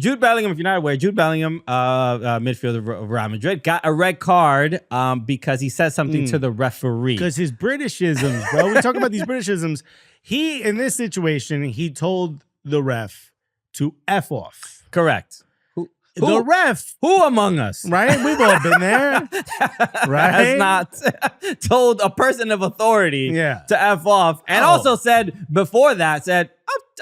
Jude Bellingham, if you're not aware, Jude Bellingham, midfielder of Real Madrid, got a red card because he said something to the referee. Because his Britishisms, bro. We talk about these Britishisms. He, in this situation, he told the ref to F off. Correct. The ref. Who among us? Right? We've all been there. Right? Has not told a person of authority to F off. And also said, before that,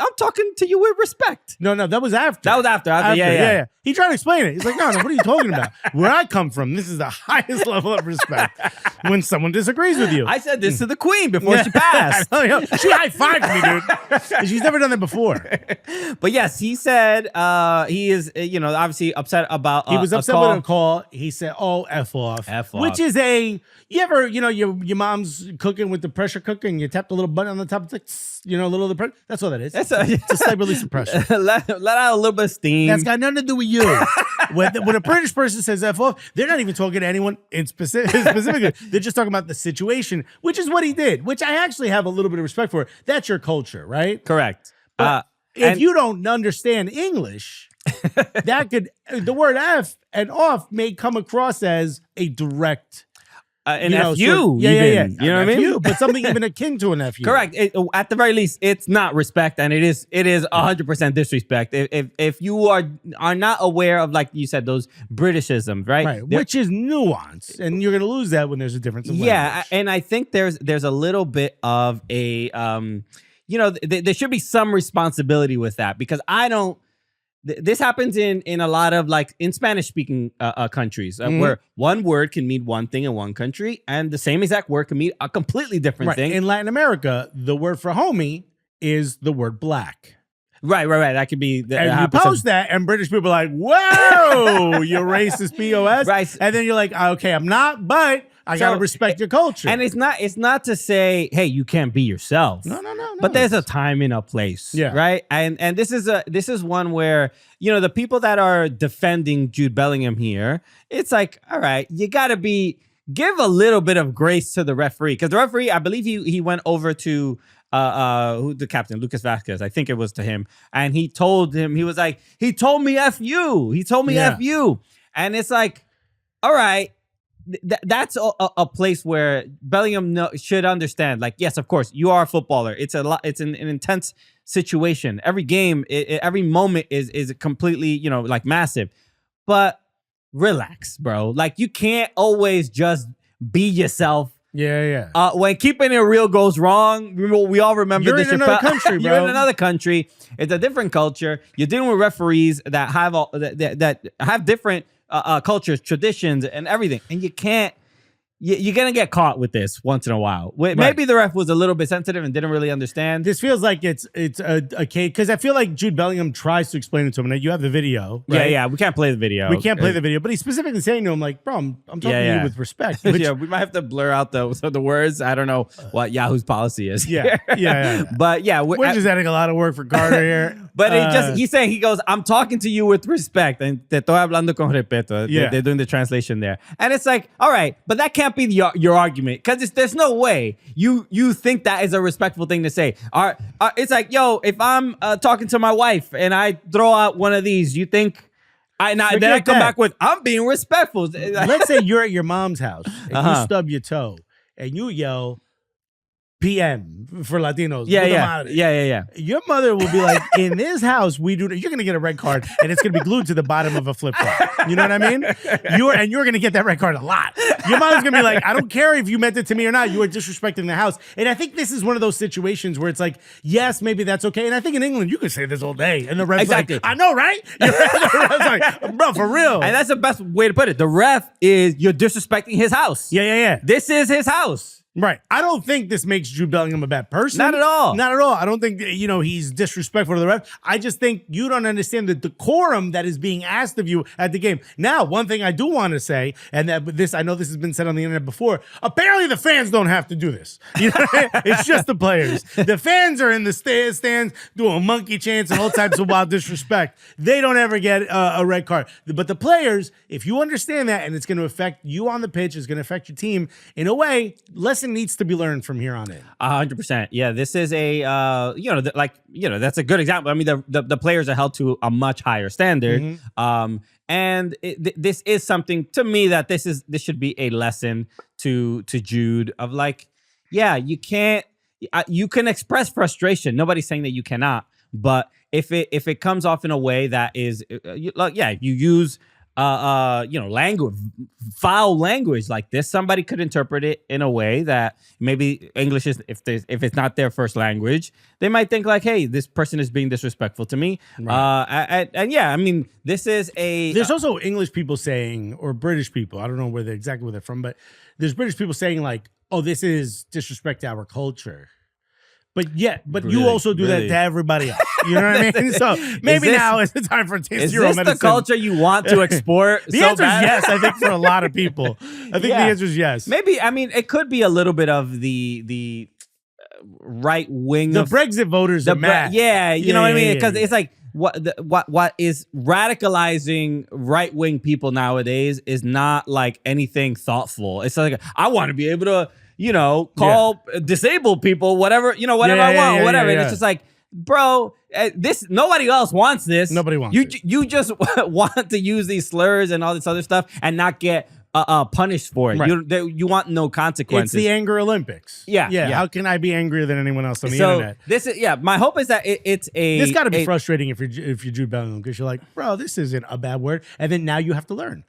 I'm talking to you with respect. No, that was after. That was after. Yeah. He tried to explain it. He's like, no, what are you talking about? Where I come from, this is the highest level of respect when someone disagrees with you. I said this to the queen before she passed. She high-fived me, dude. She's never done that before. But yes, he said he is, obviously upset about he was upset with a call. He said, oh, F off. F off. Which is you ever, your mom's cooking with the pressure cooker and you tap the little button on the top, it's like, a little of the pressure. That's all that is. It's a slight release of pressure. let out a little bit of steam. That's got nothing to do with you. When a British person says F off, they're not even talking to anyone specifically. They're just talking about the situation, which is what he did, which I actually have a little bit of respect for. That's your culture, right? Correct. If you don't understand English, the word F and off may come across as a direct an FU. Yeah. You know what I mean? But something even akin to an FU. Correct. At the very least, it's not respect, and it is 100% disrespect. If you are not aware of, like you said, those Britishisms, right? Which is nuance, and you're going to lose that when there's a difference in language. And I think there's a little bit of a there should be some responsibility with that, because I don't. This happens in a lot of, like, in Spanish-speaking countries where one word can mean one thing in one country and the same exact word can mean a completely different thing. In Latin America, the word for homie is the word black. Right. That could be. And you post that, and British people are like, whoa, you racist POS. Right. And then you're like, okay, I'm not, but I got to respect your culture. And it's not to say, hey, you can't be yourself. No. But there's a time and a place. Yeah. Right. And this is one where, the people that are defending Jude Bellingham here, it's like, all right, you got to give a little bit of grace to the referee. Because the referee, I believe he went over to the captain, Lucas Vasquez, I think it was to him. And he told him, he was like, he told me F you. He told me F you. And it's like, all right. That's a place where Bellingham should understand. Like, yes, of course, you are a footballer. It's a lot. It's an intense situation. Every game, every moment is completely, like, massive. But relax, bro. Like, you can't always just be yourself. Yeah. When keeping it real goes wrong, we all remember this. You're in another country, bro. You're in another country. It's a different culture. You're dealing with referees that have that have different cultures, traditions, and everything, and you can't. You're gonna get caught with this once in a while. Maybe the ref was a little bit sensitive and didn't really understand. This feels like it's a case, because I feel like Jude Bellingham tries to explain it to him. Now, you have the video, right? Yeah. We can't play the video. We can't play the video, but he's specifically saying to him, like, bro, I'm talking to you with respect. Which, we might have to blur out the words. I don't know what Yahoo's policy is. Yeah. But yeah, we're just adding a lot of work for Carter here. But he's saying, he goes, I'm talking to you with respect, and te estoy hablando con respeto. They're doing the translation there, and it's like, all right, but that can't be your argument, because there's no way you think that is a respectful thing to say. It's like, yo, if I'm talking to my wife and I throw out one of these, you think then I come back with, I'm being respectful. Let's say you're at your mom's house and you stub your toe and you yell PM for Latinos. Yeah. Your mother will be like, in this house, we do. You're gonna get a red card, and it's gonna be glued to the bottom of a flip flop. You know what I mean? You're gonna get that red card a lot. Your mom's gonna be like, I don't care if you meant it to me or not. You are disrespecting the house. And I think this is one of those situations where it's like, yes, maybe that's okay. And I think in England, you could say this all day, and the ref's like, I know, right? The ref's like, bro, for real. And that's the best way to put it. The ref is, you're disrespecting his house. Yeah. This is his house. Right. I don't think this makes Jude Bellingham a bad person. Not at all. Not at all. I don't think, he's disrespectful to the ref. I just think you don't understand the decorum that is being asked of you at the game. Now, one thing I do want to say, and that I know this has been said on the internet before, apparently the fans don't have to do this. It's just the players. The fans are in the stands doing monkey chants and all types of wild disrespect. They don't ever get a red card. But the players, if you understand that, and it's going to affect you on the pitch, it's going to affect your team in a way, listen lesson needs to be learned from here on in. 100%. Yeah, this is a that's a good example. I mean, the players are held to a much higher standard. And this is something to me that this should be a lesson to Jude of like, yeah, you can't. You can express frustration. Nobody's saying that you cannot. But if it comes off in a way that is, you use language, foul language like this, somebody could interpret it in a way that maybe English is, if it's not their first language, they might think like, hey, this person is being disrespectful to me. Right. And yeah, I mean, this is there's also English people saying, or British people, I don't know exactly where they're from, but there's British people saying like, oh, this is disrespect to our culture. But really, you also do that to everybody else. You know what I mean? So maybe now is the time for taste your own medicine. Is this the culture you want to export? The answer is yes, I think, for a lot of people. I think the answer is yes. Maybe, I mean, it could be a little bit of the right wing. The Brexit voters are mad. You know what I mean? Because it's like, what is radicalizing right wing people nowadays is not like anything thoughtful. It's like, I want to be able to, call disabled people whatever I want, whatever. And it's just like, bro, nobody else wants this. Nobody wants you just want to use these slurs and all this other stuff and not get punished for it. Right. You want no consequences. It's the anger Olympics. Yeah. How can I be angrier than anyone else on the internet? This is my hope is that this got to be frustrating if you're Jude Bellingham, because you're like, bro, this isn't a bad word, and then now you have to learn.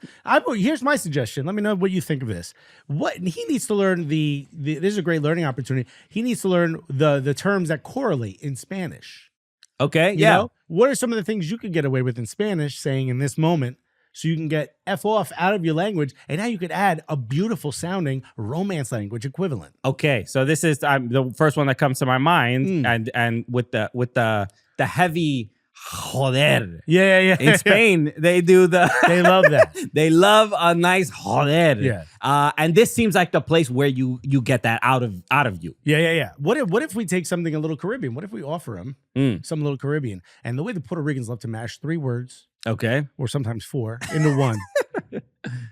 Here's my suggestion. Let me know what you think of this. What he needs to learn this is a great learning opportunity. He needs to learn the terms that correlate in Spanish. Okay. You know? What are some of the things you could get away with in Spanish saying in this moment? So you can get F off out of your language, and now you could add a beautiful sounding Romance language equivalent. Okay, so this is the first one that comes to my mind, and with the heavy joder. Yeah. In Spain, they do they love that. They love a nice joder. Yeah. And this seems like the place where you get that out of you. Yeah. What if we take something a little Caribbean? What if we offer them some little Caribbean? And the way the Puerto Ricans love to mash 3 words. Okay. Or sometimes 4 into one.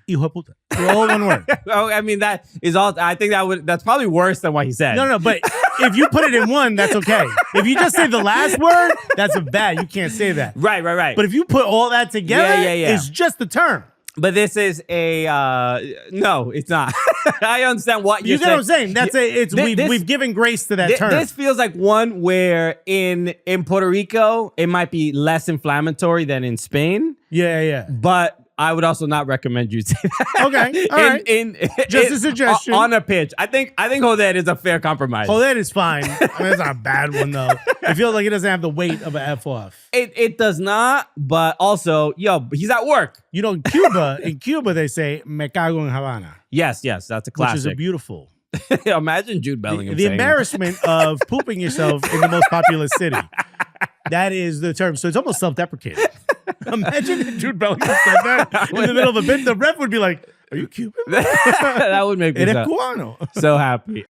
Hijo de puta. They're all one word. Oh, I mean, that is all. I think that's probably worse than what he said. No, but if you put it in one, that's okay. If you just say the last word, that's bad. You can't say that. Right. But if you put all that together, it's just the term. But this is no, it's not. I understand what you're saying. You get what I'm saying? We've given grace to that term. This feels like one where in Puerto Rico, it might be less inflammatory than in Spain. Yeah. But I would also not recommend you say that. Okay, all right. Just a suggestion. On a pitch. I think joder is a fair compromise. Joder is fine. I mean, it's not a bad one, though. I feel like it doesn't have the weight of an F off. It does not, but also, he's at work. In Cuba, they say, me cago en Havana. Yes, that's a classic. Which is a beautiful. Imagine Jude Bellingham The embarrassment of pooping yourself in the most populous city. That is the term. So it's almost self-deprecating. Imagine if Jude Bellingham said that in the middle of a bit. The ref would be like, are you Cuban? That would make me Eres cubano. So happy.